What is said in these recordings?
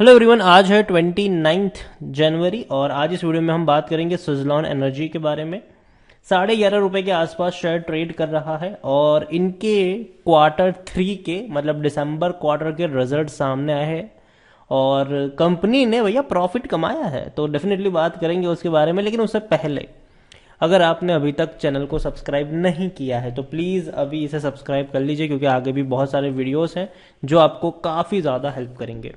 Hello everyone, आज है 29 जनवरी और आज इस वीडियो में हम बात करेंगे सुज़लॉन एनर्जी के बारे में। ₹11.5 के आसपास शेयर ट्रेड कर रहा है और इनके Q3 के मतलब दिसंबर क्वार्टर के रिजल्ट सामने आए हैं और कंपनी ने भैया प्रॉफिट कमाया है, तो डेफिनेटली बात करेंगे उसके बारे में। लेकिन उससे पहले अगर आपने अभी तक चैनल को सब्सक्राइब नहीं किया है तो प्लीज़ अभी इसे सब्सक्राइब कर लीजिए, क्योंकि आगे भी बहुत सारे वीडियोस हैं जो आपको काफ़ी ज़्यादा हेल्प करेंगे।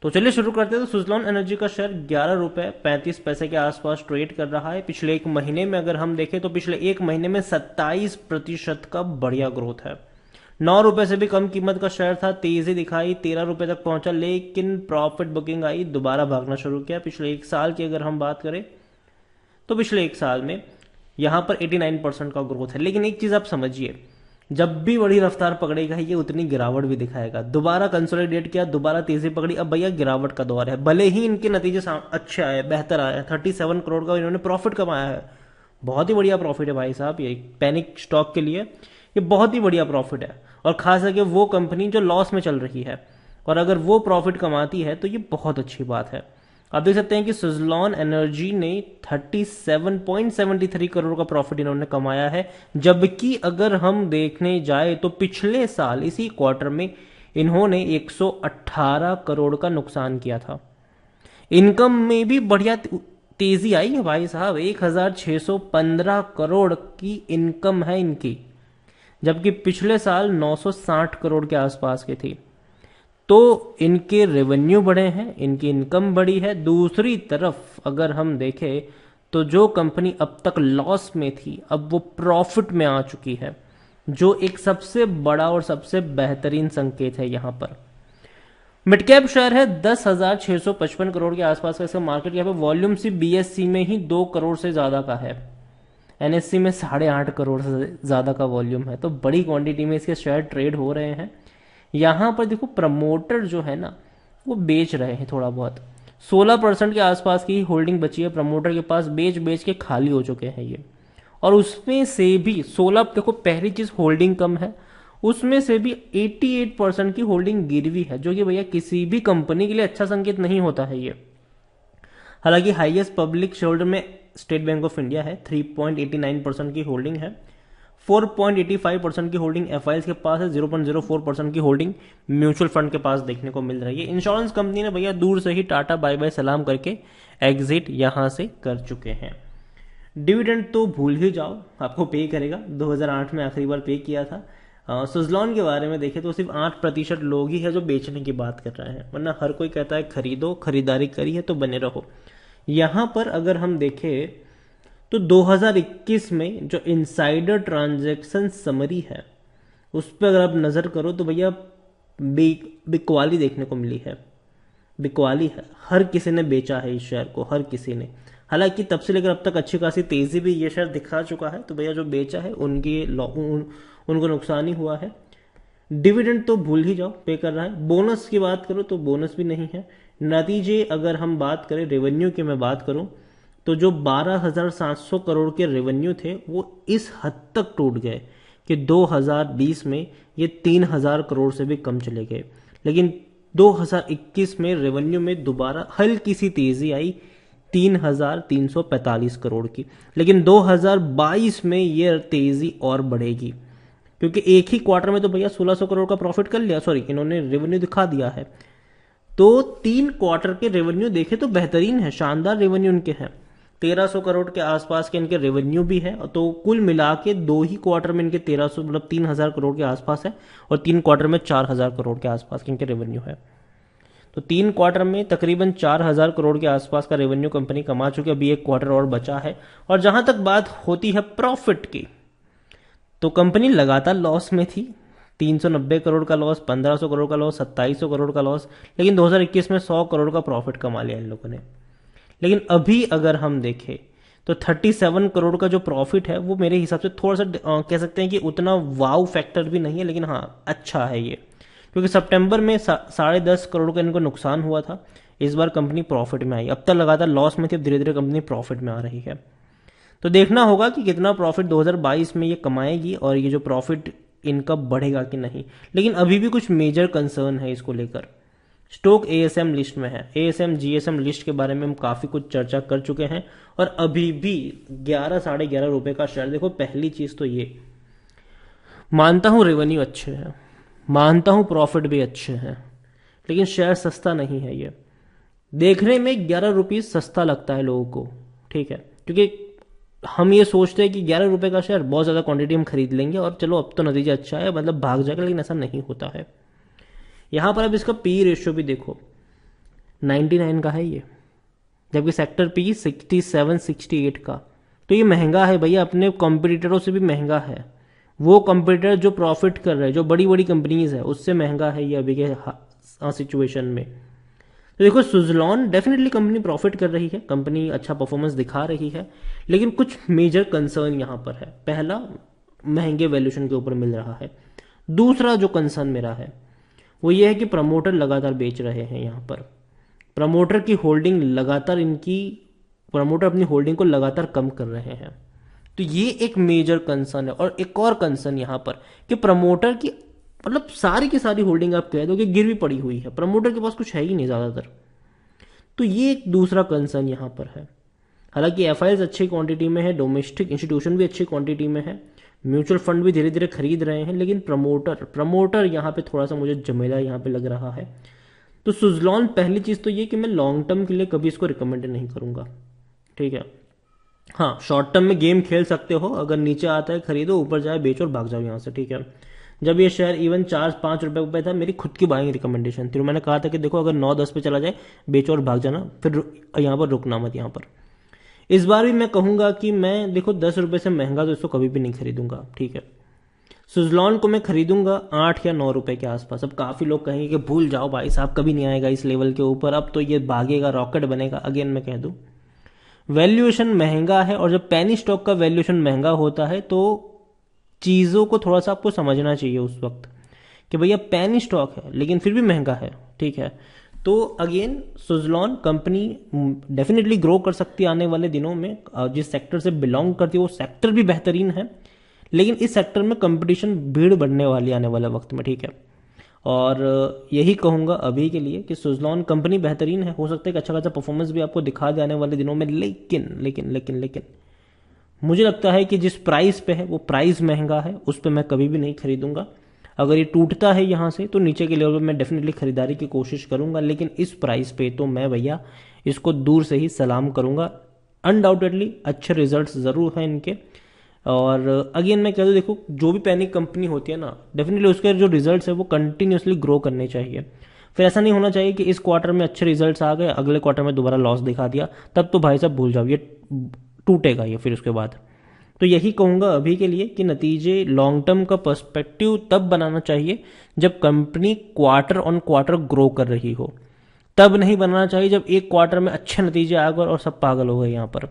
तो चलिए शुरू करते हैं। तो सुज़लॉन एनर्जी का शेयर ₹11.35 के आसपास ट्रेड कर रहा है। पिछले एक महीने में अगर हम देखें तो पिछले एक महीने में 27% का बढ़िया ग्रोथ है। ₹9 से भी कम कीमत का शेयर था, तेजी दिखाई, ₹13 तक पहुंचा, लेकिन प्रॉफिट बुकिंग आई, दोबारा भागना शुरू किया। पिछले एक साल की अगर हम बात करें तो पिछले एक साल में यहां पर 89% का ग्रोथ है। लेकिन एक चीज आप समझिए, जब भी बड़ी रफ्तार पकड़ेगा ये उतनी गिरावट भी दिखाएगा। दोबारा कंसोलिडेट किया, दोबारा तेजी पकड़ी, अब भैया गिरावट का दौर है। भले ही इनके नतीजे अच्छे आए, बेहतर आए, 37 करोड़ का इन्होंने प्रॉफिट कमाया है। बहुत ही बढ़िया प्रॉफिट है भाई साहब, ये पैनिक स्टॉक के लिए ये बहुत ही बढ़िया प्रॉफिट है। और खास करके वो कंपनी जो लॉस में चल रही है, और अगर वो प्रॉफिट कमाती है तो ये बहुत अच्छी बात है। आप देख सकते हैं कि सुज़लॉन एनर्जी ने 37.73 करोड़ का प्रॉफिट इन्होंने कमाया है, जबकि अगर हम देखने जाए तो पिछले साल इसी क्वार्टर में इन्होंने 118 करोड़ का नुकसान किया था। इनकम में भी बढ़िया तेजी आई है भाई साहब, 1615 करोड़ की इनकम है इनकी, जबकि पिछले साल 960 करोड़ के आसपास की थी। तो इनके रेवेन्यू बढ़े हैं, इनकी इनकम बढ़ी है। दूसरी तरफ अगर हम देखें तो जो कंपनी अब तक लॉस में थी अब वो प्रॉफिट में आ चुकी है, जो एक सबसे बड़ा और सबसे बेहतरीन संकेत है। यहां पर मिड कैप शेयर है 10,655 करोड़ के आसपास का इसका मार्केट कैप है। वॉल्यूम सिर्फ बीएससी में ही 2 करोड़ से ज्यादा का है, एनएससी में 8.5 करोड़ से ज्यादा का वॉल्यूम है। तो बड़ी क्वांटिटी में इसके शेयर ट्रेड हो रहे हैं। यहां पर देखो प्रमोटर जो है ना वो बेच रहे हैं थोड़ा बहुत, 16% के आसपास की होल्डिंग बची है प्रमोटर के पास, बेच बेच के खाली हो चुके हैं ये। और उसमें से भी 16, देखो पहली चीज होल्डिंग कम है, उसमें से भी 88% की होल्डिंग गिरवी है, जो कि भैया किसी भी कंपनी के लिए अच्छा संकेत नहीं होता है ये। हालांकि हाईएस्ट पब्लिक शेयर होल्डर में स्टेट बैंक ऑफ इंडिया है, 3.89% की होल्डिंग है। 4.85% की होल्डिंग एफआईएस के पास है, 0.04% की होल्डिंग म्यूचुअल फंड के पास देखने को मिल रही है। इंश्योरेंस कंपनी ने भैया दूर से ही टाटा बाय बाय सलाम करके एग्जिट यहां से कर चुके हैं। डिविडेंड तो भूल ही जाओ, आपको पे करेगा, 2008 में आखिरी बार पे किया था। सुज़लॉन के बारे में देखें तो सिर्फ 8% लोग ही है जो बेचने की बात कर रहे हैं, वरना हर कोई कहता है खरीदो, खरीदारी करी है तो बने रहो। यहां पर अगर हम देखें तो 2021 में जो इनसाइडर ट्रांजैक्शन समरी है उस पर अगर आप नजर करो तो भैया बिकवाली देखने को मिली है। बिकवाली है, हर किसी ने बेचा है इस शेयर को, हर किसी ने। हालांकि तब से लेकर अब तक अच्छी खासी तेजी भी ये शेयर दिखा चुका है, तो भैया जो बेचा है उनको नुकसान ही हुआ है। डिविडेंड तो भूल ही जाओ, पे कर रहा है। बोनस की बात करो तो बोनस भी नहीं है। नतीजे अगर हम बात करें, रेवेन्यू की मैं बात करूं तो जो 12,700 करोड़ के रेवेन्यू थे वो इस हद तक टूट गए कि 2020 में ये 3,000 करोड़ से भी कम चले गए। लेकिन 2021 में रेवेन्यू में दोबारा हल्की सी तेजी आई, 3,345 करोड़ की। लेकिन 2022 में ये तेजी और बढ़ेगी, क्योंकि एक ही क्वार्टर में तो भैया 1,600 करोड़ का प्रॉफिट कर लिया, सॉरी इन्होंने रेवेन्यू दिखा दिया है। तो 3 क्वार्टर के रेवेन्यू देखे तो बेहतरीन है, शानदार रेवेन्यू इनके हैं। 1,300 करोड़ के आसपास के इनके रेवेन्यू भी है, तो कुल मिला के 2 ही क्वार्टर में इनके 1,300 मतलब 3,000 करोड़ के आसपास है, और 3 क्वार्टर में 4,000 करोड़ के आसपास के इनके रेवेन्यू है। तो 3 क्वार्टर में तकरीबन 4,000 करोड़ के आसपास का रेवेन्यू कंपनी कमा चुकी है। अभी एक क्वार्टर और बचा है। और जहां तक बात होती है प्रॉफिट की, तो कंपनी लगातार लॉस में थी, 390 करोड़ का लॉस, 1,500 करोड़ का लॉस, 2,700 करोड़ का लॉस। लेकिन 2021 में 100 करोड़ का प्रॉफिट कमा लिया इन लोगों ने। लेकिन अभी अगर हम देखें तो 37 करोड़ का जो प्रॉफिट है वो मेरे हिसाब से थोड़ा सा कह सकते हैं कि उतना वाव फैक्टर भी नहीं है, लेकिन हाँ अच्छा है ये, क्योंकि सितंबर में 10.5 करोड़ का इनको नुकसान हुआ था। इस बार कंपनी प्रॉफिट में आई, अब तक लगातार लॉस में थी, अब धीरे धीरे कंपनी प्रॉफिट में आ रही है। तो देखना होगा कि कितना प्रॉफिट 2022 में ये कमाएगी और ये जो प्रॉफिट इनका बढ़ेगा कि नहीं। लेकिन अभी भी कुछ मेजर कंसर्न है इसको लेकर। स्टॉक एएसएम लिस्ट में है। एएसएम जीएसएम लिस्ट के बारे में हम काफी कुछ चर्चा कर चुके हैं और अभी भी 11 साढ़े 11 रुपए का शेयर। देखो पहली चीज तो ये, मानता हूं रेवेन्यू अच्छे हैं, मानता हूं प्रॉफिट भी अच्छे हैं, लेकिन शेयर सस्ता नहीं है। ये देखने में 11 रुपीज सस्ता लगता है लोगों को, ठीक है, क्योंकि हम ये सोचते हैं कि 11 रुपए का शेयर बहुत ज्यादा क्वांटिटी हम खरीद लेंगे और चलो अब तो नतीजा अच्छा है, मतलब भाग जाएगा, लेकिन ऐसा नहीं होता है। यहां पर अब इसका पी रेशियो भी देखो 99 का है ये, जबकि सेक्टर पी 67 68 का। तो ये महंगा है भैया, अपने कॉम्पिटिटरों से भी महंगा है। वो कॉम्पिटिटर जो प्रॉफिट कर रहे हैं, जो बड़ी बड़ी कंपनीज है, उससे महंगा है ये अभी के सिचुएशन में। तो देखो सुजलॉन डेफिनेटली कंपनी प्रॉफिट कर रही है, कंपनी अच्छा परफॉर्मेंस दिखा रही है, लेकिन कुछ मेजर कंसर्न यहां पर है। पहला, महंगे वैल्यूएशन के ऊपर मिल रहा है। दूसरा जो कंसर्न मेरा है वो ये है कि प्रमोटर लगातार बेच रहे हैं। यहां पर प्रमोटर की होल्डिंग लगातार, प्रमोटर अपनी होल्डिंग को लगातार कम कर रहे हैं। तो ये एक मेजर कंसर्न है। और एक और कंसर्न यहां पर कि प्रमोटर की मतलब सारी की सारी होल्डिंग आप कह दो कि गिरवी पड़ी हुई है, प्रमोटर के पास कुछ है ही नहीं ज्यादातर। तो ये एक दूसरा कंसर्न यहां पर है। हालांकि एफआईज अच्छी क्वांटिटी में है, डोमेस्टिक इंस्टीट्यूशन भी अच्छी क्वांटिटी में है, म्यूचुअल फंड भी धीरे धीरे खरीद रहे हैं, लेकिन प्रमोटर यहां पे थोड़ा सा मुझे झमेला यहां पे लग रहा है। तो सुजलॉन, पहली चीज तो ये कि मैं लॉन्ग टर्म के लिए कभी इसको रिकमेंड नहीं करूंगा, ठीक है। हाँ, शॉर्ट टर्म में गेम खेल सकते हो, अगर नीचे आता है खरीदो, ऊपर जाए बेचो और भाग जाओ यहां से, ठीक है। जब ये शेयर इवन 4-5 रुपए पे था, मेरी खुद की बाइंग रिकमेंडेशन थी, मैंने कहा था कि देखो अगर 9-10 पे चला जाए बेचो और भाग जाना, फिर यहां पर रुकना मत यहां पर। इस बार भी मैं कहूंगा कि मैं देखो 10 रुपए से महंगा तो इसको कभी भी नहीं खरीदूंगा, ठीक है। सुजलॉन को मैं खरीदूंगा 8 या 9 रुपए के आसपास। अब काफी लोग कहेंगे कि भूल जाओ भाई साहब, कभी नहीं आएगा इस लेवल के ऊपर, अब तो ये भागेगा, रॉकेट बनेगा। अगेन मैं कह दूं, वैल्यूएशन महंगा है, और जब पेनी स्टॉक का वैल्यूएशन महंगा होता है तो चीजों को थोड़ा सा आपको समझना चाहिए उस वक्त कि भैया पेनी स्टॉक है लेकिन फिर भी महंगा है, ठीक है। तो again Suzlon company definitely grow कर सकती है आने वाले दिनों में। जिस सेक्टर से बिलोंग करती है वो सेक्टर भी बेहतरीन है, लेकिन इस सेक्टर में कंपटीशन भीड़ बढ़ने वाली आने वाले वक्त में, ठीक है। और यही कहूंगा अभी के लिए कि सुजलॉन कंपनी बेहतरीन है, हो सकता है कि अच्छा खासा परफॉर्मेंस भी आपको दिखा दे आने वाले दिनों में, लेकिन लेकिन लेकिन लेकिन मुझे लगता है कि जिस प्राइस पे है वो प्राइस महंगा है, उस पर मैं कभी भी नहीं खरीदूंगा। अगर ये टूटता है यहां से तो नीचे के लेवल पे मैं डेफिनेटली खरीदारी की कोशिश करूंगा, लेकिन इस प्राइस पे तो मैं भैया इसको दूर से ही सलाम करूंगा। अनडाउटेडली अच्छे रिजल्ट्स जरूर हैं इनके। और अगेन मैं कह दूं, देखो जो भी पैनिक कंपनी होती है ना, डेफिनेटली उसके जो रिजल्ट्स है वो कंटिन्यूसली ग्रो करने चाहिए। फिर ऐसा नहीं होना चाहिए कि इस क्वार्टर में अच्छे रिजल्ट्स आ गए, अगले क्वार्टर में दोबारा लॉस दिखा दिया, तब तो भाई साहब भूल जाओ, ये टूटेगा ये फिर उसके बाद। तो यही कहूंगा अभी के लिए कि नतीजे लॉन्ग टर्म का पर्सपेक्टिव तब बनाना चाहिए जब company quarter on quarter grow कर रही हो, तब नहीं बनाना चाहिए जब एक क्वार्टर में अच्छे नतीजे आ गए और सब पागल हो गए यहां पर।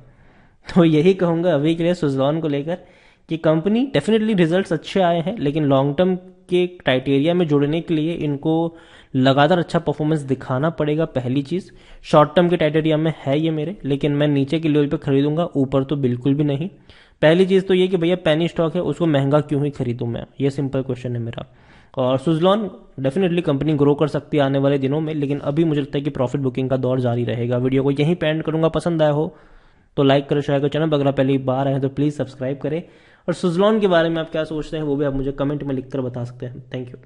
तो यही कहूंगा अभी के लिए सुजलॉन को लेकर कि कंपनी डेफिनेटली रिजल्ट्स अच्छे आए हैं, लेकिन लॉन्ग टर्म के क्राइटेरिया में जुड़ने के लिए इनको लगातार अच्छा परफॉर्मेंस दिखाना पड़ेगा। पहली चीज, शॉर्ट टर्म के क्राइटेरिया में है ये मेरे, लेकिन मैं नीचे के लेवल पे खरीदूंगा, ऊपर तो बिल्कुल भी नहीं। पहली चीज तो ये कि भैया पेनी स्टॉक है, उसको महंगा क्यों ही खरीदूं मैं, ये सिंपल क्वेश्चन है मेरा। और सुजलॉन डेफिनेटली कंपनी ग्रो कर सकती है आने वाले दिनों में, लेकिन अभी मुझे लगता है कि प्रॉफिट बुकिंग का दौर जारी रहेगा। वीडियो को यहीं पे एंड करूंगा, पसंद आया हो तो लाइक करो, शेयर करो, चैनल पर अगर पहली बार आए तो प्लीज सब्सक्राइब करें। और सुजलॉन के बारे में आप क्या सोचते हैं वो भी आप मुझे कमेंट में लिखकर बता सकते हैं। Thank you.